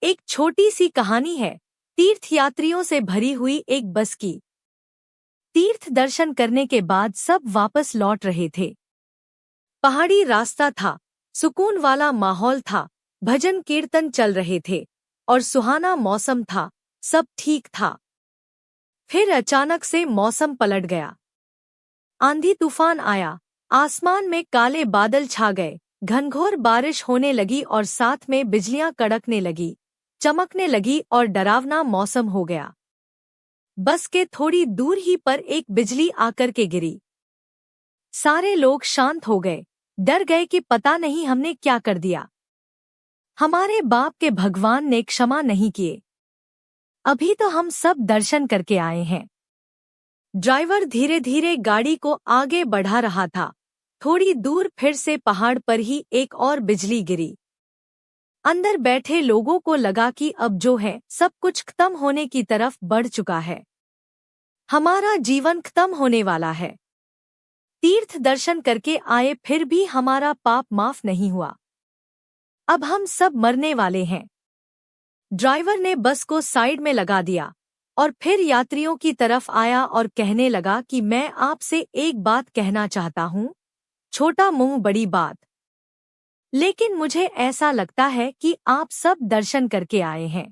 एक छोटी सी कहानी है तीर्थयात्रियों से भरी हुई एक बस की। तीर्थ दर्शन करने के बाद सब वापस लौट रहे थे। पहाड़ी रास्ता था, सुकून वाला माहौल था, भजन कीर्तन चल रहे थे और सुहाना मौसम था, सब ठीक था। फिर अचानक से मौसम पलट गया। आंधी तूफान आया, आसमान में काले बादल छा गए, घनघोर बारिश होने लगी और साथ में बिजलियां कड़कने लगी, चमकने लगी और डरावना मौसम हो गया। बस के थोड़ी दूर ही पर एक बिजली आकर के गिरी। सारे लोग शांत हो गए, डर गए कि पता नहीं हमने क्या कर दिया। हमारे बाप के भगवान ने क्षमा नहीं किए। अभी तो हम सब दर्शन करके आए हैं। ड्राइवर धीरे धीरे गाड़ी को आगे बढ़ा रहा था। थोड़ी दूर फिर से पहाड़ पर ही एक और बिजली गिरी। अंदर बैठे लोगों को लगा कि अब जो है सब कुछ खत्म होने की तरफ बढ़ चुका है। हमारा जीवन खत्म होने वाला है। तीर्थ दर्शन करके आए फिर भी हमारा पाप माफ नहीं हुआ। अब हम सब मरने वाले हैं। ड्राइवर ने बस को साइड में लगा दिया और फिर यात्रियों की तरफ आया और कहने लगा कि मैं आपसे एक बात कहना चाहता हूँ। छोटा मुंह बड़ी बात। लेकिन मुझे ऐसा लगता है कि आप सब दर्शन करके आए हैं,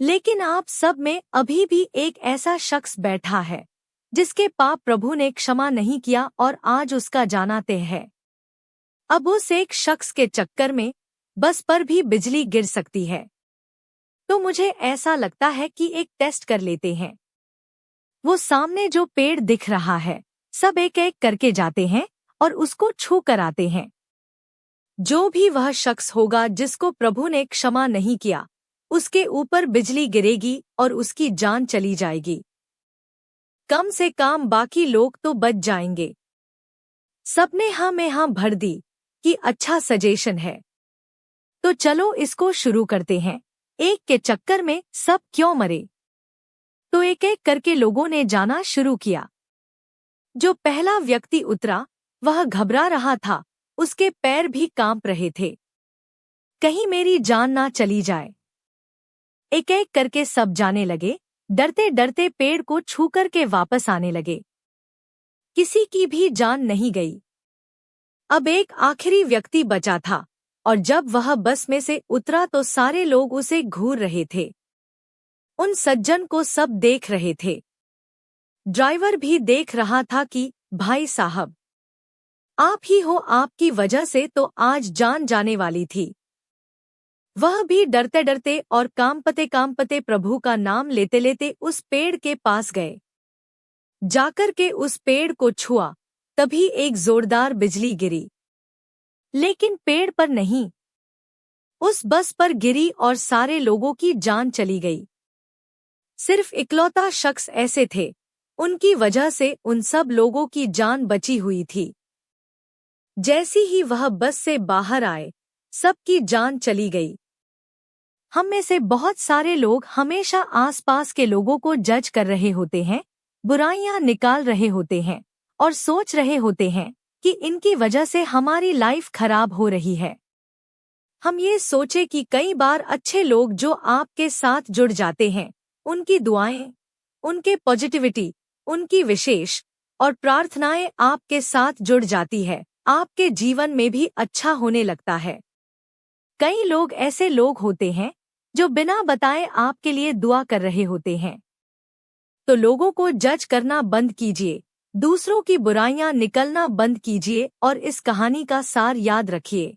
लेकिन आप सब में अभी भी एक ऐसा शख्स बैठा है जिसके पाप प्रभु ने क्षमा नहीं किया और आज उसका जाना तय है। अब उस एक शख्स के चक्कर में बस पर भी बिजली गिर सकती है। तो मुझे ऐसा लगता है कि एक टेस्ट कर लेते हैं। वो सामने जो पेड़ दिख रहा है, सब एक एक करके जाते हैं और उसको छू कर आते हैं। जो भी वह शख्स होगा जिसको प्रभु ने क्षमा नहीं किया, उसके ऊपर बिजली गिरेगी और उसकी जान चली जाएगी। कम से कम बाकी लोग तो बच जाएंगे। सबने हाँ में हाँ भर दी कि अच्छा सजेशन है। तो चलो इसको शुरू करते हैं। एक के चक्कर में सब क्यों मरे? तो एक एक करके लोगों ने जाना शुरू किया। जो पहला व्यक्ति उतरा वह घबरा रहा था, उसके पैर भी कांप रहे थे। कहीं मेरी जान ना चली जाए। एक एक करके सब जाने लगे, डरते डरते पेड़ को छू कर के वापस आने लगे। किसी की भी जान नहीं गई। अब एक आखिरी व्यक्ति बचा था और जब वह बस में से उतरा तो सारे लोग उसे घूर रहे थे। उन सज्जन को सब देख रहे थे। ड्राइवर भी देख रहा था कि भाई साहब, आप ही हो, आपकी वजह से तो आज जान जाने वाली थी। वह भी डरते डरते और कांपते प्रभु का नाम लेते लेते उस पेड़ के पास गए। जाकर के उस पेड़ को छुआ, तभी एक जोरदार बिजली गिरी, लेकिन पेड़ पर नहीं, उस बस पर गिरी और सारे लोगों की जान चली गई। सिर्फ इकलौता शख्स ऐसे थे, उनकी वजह से उन सब लोगों की जान बची हुई थी। जैसी ही वह बस से बाहर आए, सबकी जान चली गई। हम में से बहुत सारे लोग हमेशा आसपास के लोगों को जज कर रहे होते हैं, बुराइयां निकाल रहे होते हैं और सोच रहे होते हैं कि इनकी वजह से हमारी लाइफ खराब हो रही है। हम ये सोचे कि कई बार अच्छे लोग जो आपके साथ जुड़ जाते हैं, उनकी दुआएं, उनके पॉजिटिविटी, उनकी विशेष और प्रार्थनाएं आपके साथ जुड़ जाती है, आपके जीवन में भी अच्छा होने लगता है। कई लोग ऐसे लोग होते हैं जो बिना बताए आपके लिए दुआ कर रहे होते हैं। तो लोगों को जज करना बंद कीजिए, दूसरों की बुराइयां निकलना बंद कीजिए और इस कहानी का सार याद रखिए।